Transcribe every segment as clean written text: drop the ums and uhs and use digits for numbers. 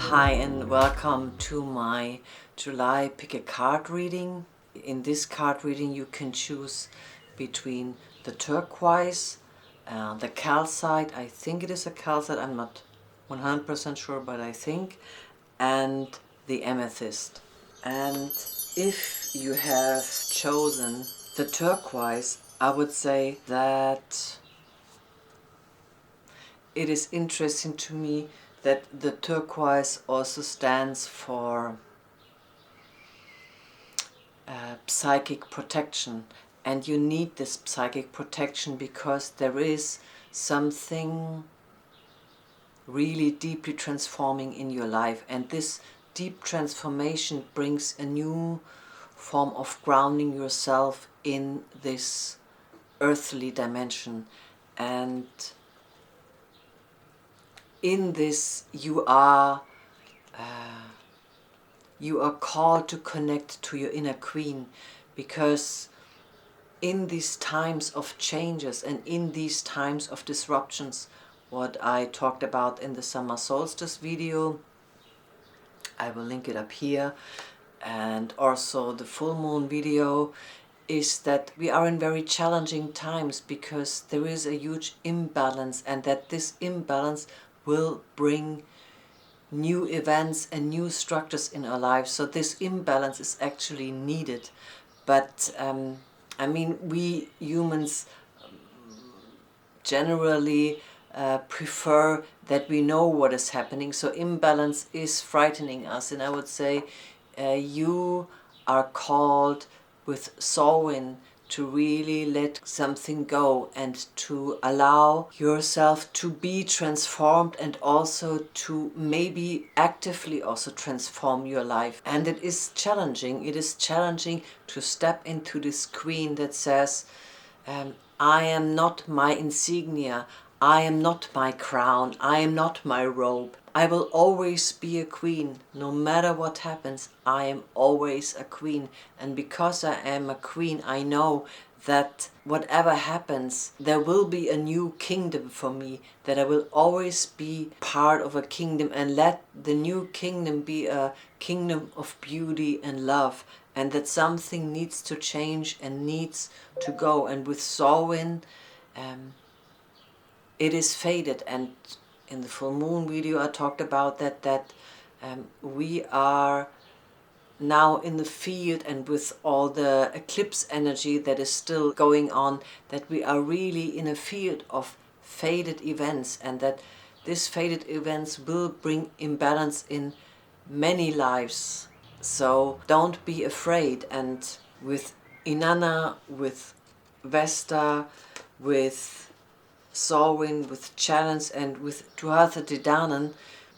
Hi and welcome to my July pick a card reading. In this card reading you can choose between the turquoise, the calcite, I think it is a calcite, I'm not 100% sure but I think, and the amethyst. And if you have chosen the turquoise, I would say that it is interesting to me that the turquoise also stands for psychic protection, and you need this psychic protection because there is something really deeply transforming in your life, and this deep transformation brings a new form of grounding yourself in this earthly dimension. And in this you are called to connect to your inner queen, because in these times of changes and in these times of disruptions, what I talked about in the summer solstice video, I will link it up here, and also the full moon video, is that we are in very challenging times because there is a huge imbalance, and that this imbalance will bring new events and new structures in our lives. So this imbalance is actually needed. But I mean, we humans generally prefer that we know what is happening. So imbalance is frightening us, and I would say you are called with Solwyn to really let something go and to allow yourself to be transformed, and also to maybe actively also transform your life. And it is challenging. It is challenging to step into this queen that says, I am not my insignia, I am not my crown, I am not my robe. I will always be a queen. No matter what happens, I am always a queen. And because I am a queen, I know that whatever happens, there will be a new kingdom for me, that I will always be part of a kingdom, and let the new kingdom be a kingdom of beauty and love, and that something needs to change and needs to go. And with Solwyn, it is faded. And in the full moon video I talked about that we are now in the field, and with all the eclipse energy that is still going on, that we are really in a field of faded events, and that these faded events will bring imbalance in many lives. So don't be afraid. And with Inanna, with Vesta, with Solwyn, with Challenge, and with Tuatha De Danann,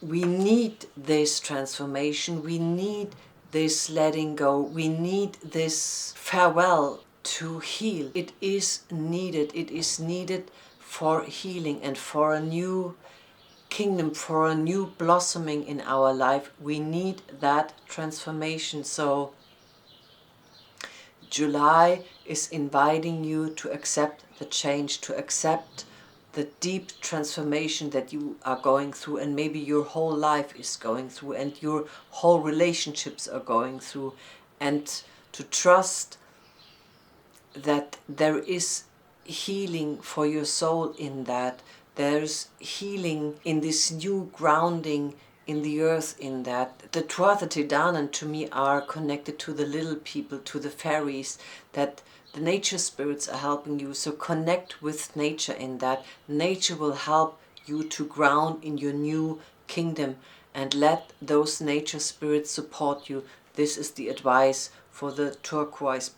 we need this transformation, we need this letting go, we need this farewell to heal. It is needed. It is needed for healing and for a new kingdom, for a new blossoming in our life. We need that transformation. So July is inviting you to accept the change, to accept the deep transformation that you are going through, and maybe your whole life is going through, and your whole relationships are going through, and to trust that there is healing for your soul in that. There's healing in this new grounding in the earth, in that. The Tuatha De Danann to me are connected to the little people, to the fairies, that the nature spirits are helping you. So connect with nature in that. Nature will help you to ground in your new kingdom, and let those nature spirits support you. This is the advice for the turquoise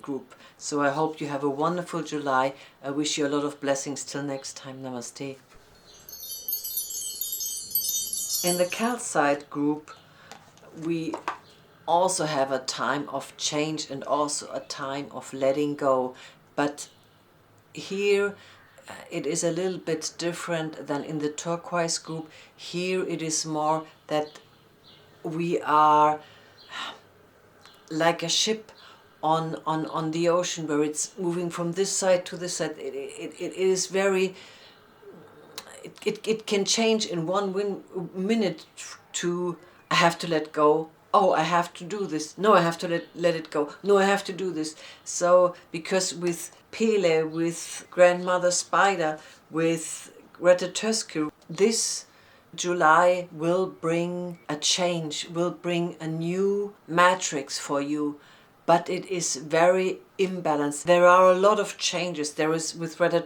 group. So I hope you have a wonderful July. I wish you a lot of blessings. Till next time, namaste. In the calcite group, we also have a time of change and also a time of letting go. But here it is a little bit different than in the turquoise group. Here it is more that we are like a ship on the ocean, where it's moving from this side to this side. It is very, it can change in 1 minute to, I have to let go. Oh, I have to do this. No, I have to let it go. No, I have to do this. So, because with Pele, with Grandmother Spider, with Greta, this July will bring a change, will bring a new matrix for you, but it is very imbalanced. There are a lot of changes. There is with Greta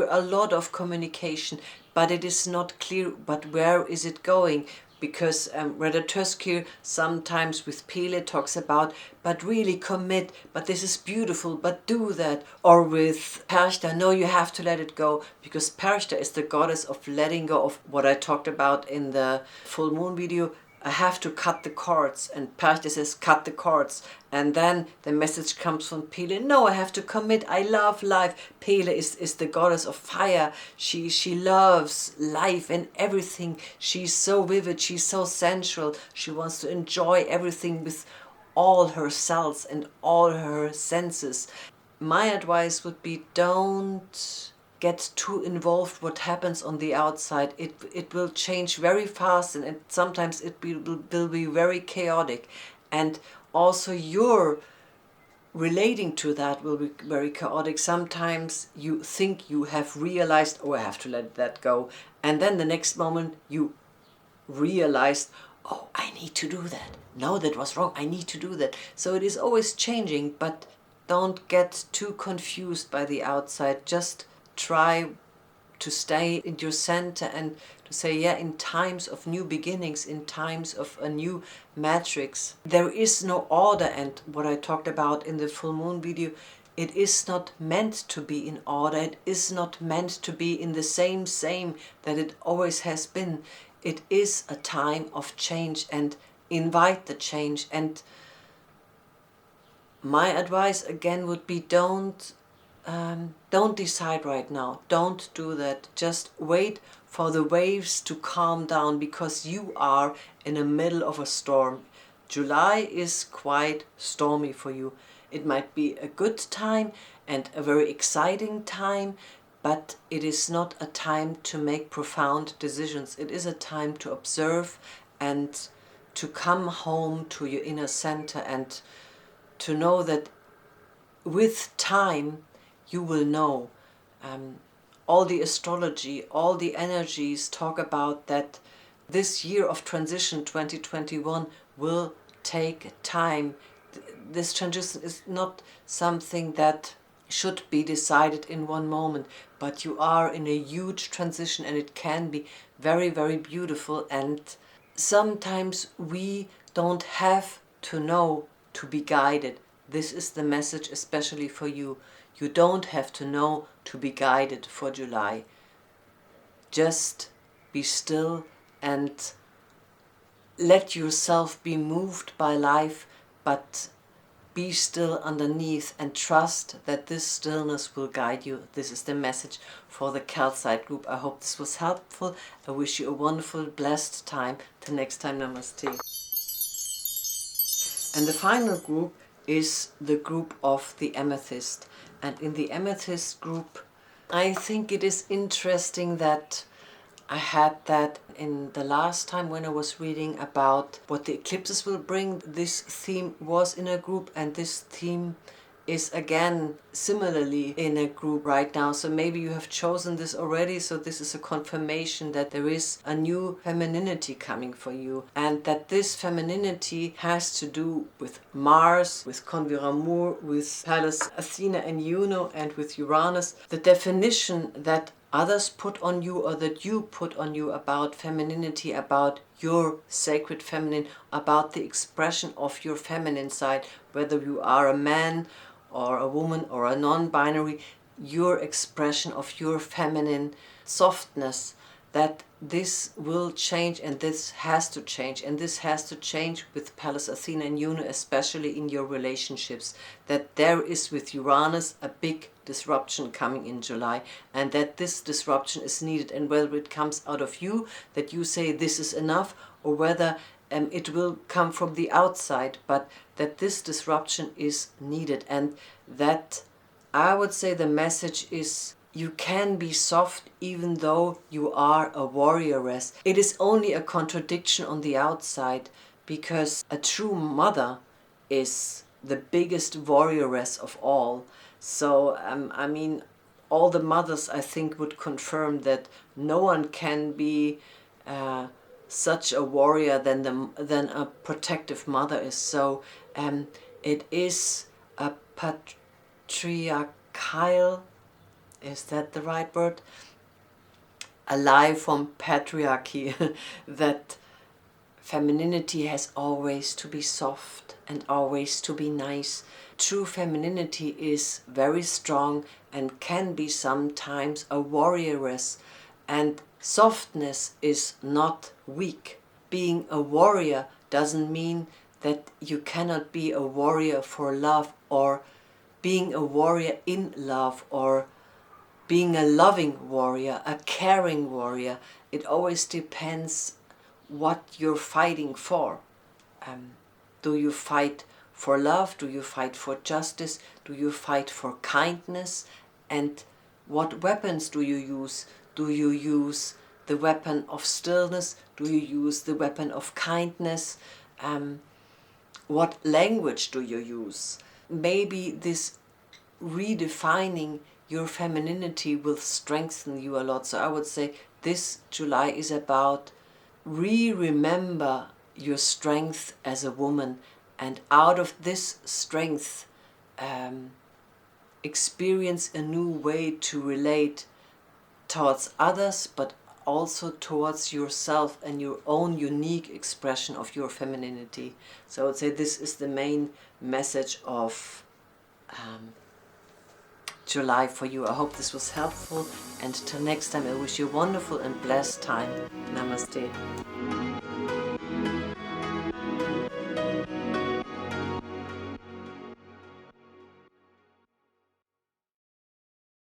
a lot of communication, but it is not clear, but where is it going? Because Greta sometimes with Pele talks about, but really commit, but this is beautiful, but do that. Or with Perchta, no, you have to let it go, because Perchta is the goddess of letting go of what I talked about in the full moon video. I have to cut the cords, and Perchta says cut the cords, and then the message comes from Pele, no, I have to commit, I love life. Pele is the goddess of fire. She loves life and everything. She's so vivid, she's so sensual. She wants to enjoy everything with all her cells and all her senses. My advice would be, don't get too involved what happens on the outside. It will change very fast, and sometimes it will be very chaotic, and also your relating to that will be very chaotic. Sometimes you think you have realized, oh, I have to let that go, and then the next moment you realized, oh, I need to do that. No, that was wrong, I need to do that. So it is always changing, but don't get too confused by the outside. Just try to stay in your center and to say, yeah, in times of new beginnings, in times of a new matrix, there is no order. And what I talked about in the full moon video, it is not meant to be in order. It is not meant to be in the same that it always has been. It is a time of change, and invite the change. And my advice again would be, don't decide right now. Don't do that. Just wait for the waves to calm down, because you are in the middle of a storm. July is quite stormy for you. It might be a good time and a very exciting time, but it is not a time to make profound decisions. It is a time to observe and to come home to your inner center, and to know that with time you will know. All the astrology, all the energies talk about that this year of transition, 2021, will take time. This transition is not something that should be decided in one moment, but you are in a huge transition, and it can be very, very beautiful. And sometimes we don't have to know to be guided. This is the message especially for you. You don't have to know to be guided for July. Just be still and let yourself be moved by life, but be still underneath and trust that this stillness will guide you. This is the message for the Calcite group. I hope this was helpful. I wish you a wonderful, blessed time. Till next time, namaste. And the final group is the group of the Amethyst. And in the Amethyst group, I think it is interesting that I had that in the last time when I was reading about what the eclipses will bring. This theme was in a group, and this theme is again similarly in a group right now. So maybe you have chosen this already, so this is a confirmation that there is a new femininity coming for you, and that this femininity has to do with Mars, with Conviramur, with Pallas Athena and Juno, and with Uranus. The definition that others put on you, or that you put on you, about femininity, about your sacred feminine, about the expression of your feminine side, whether you are a man or a woman or a non-binary, your expression of your feminine softness, that this will change, and this has to change, and this has to change with Pallas Athena and Juno, especially in your relationships, that there is with Uranus a big disruption coming in July, and that this disruption is needed, and whether it comes out of you, that you say this is enough, or whether it will come from the outside, but that this disruption is needed. And that, I would say, the message is, you can be soft even though you are a warrioress. It is only a contradiction on the outside, because a true mother is the biggest warrioress of all. So I mean, all the mothers, I think, would confirm that no one can be such a warrior than a protective mother is. So it is a patriarchal, is that the right word? A lie from patriarchy that femininity has always to be soft and always to be nice. True femininity is very strong and can be sometimes a warrioress, and softness is not weak. Being a warrior doesn't mean that you cannot be a warrior for love, or being a warrior in love, or being a loving warrior, a caring warrior. It always depends what you're fighting for. Do you fight for love? Do you fight for justice? Do you fight for kindness? And what weapons do you use? Do you use the weapon of stillness? Do you use the weapon of kindness? What language do you use? Maybe this redefining your femininity will strengthen you a lot. So I would say this July is about remember your strength as a woman, and out of this strength experience a new way to relate towards others, but also towards yourself and your own unique expression of your femininity. So I would say this is the main message of July for you. I hope this was helpful, and till next time I wish you a wonderful and blessed time. Namaste.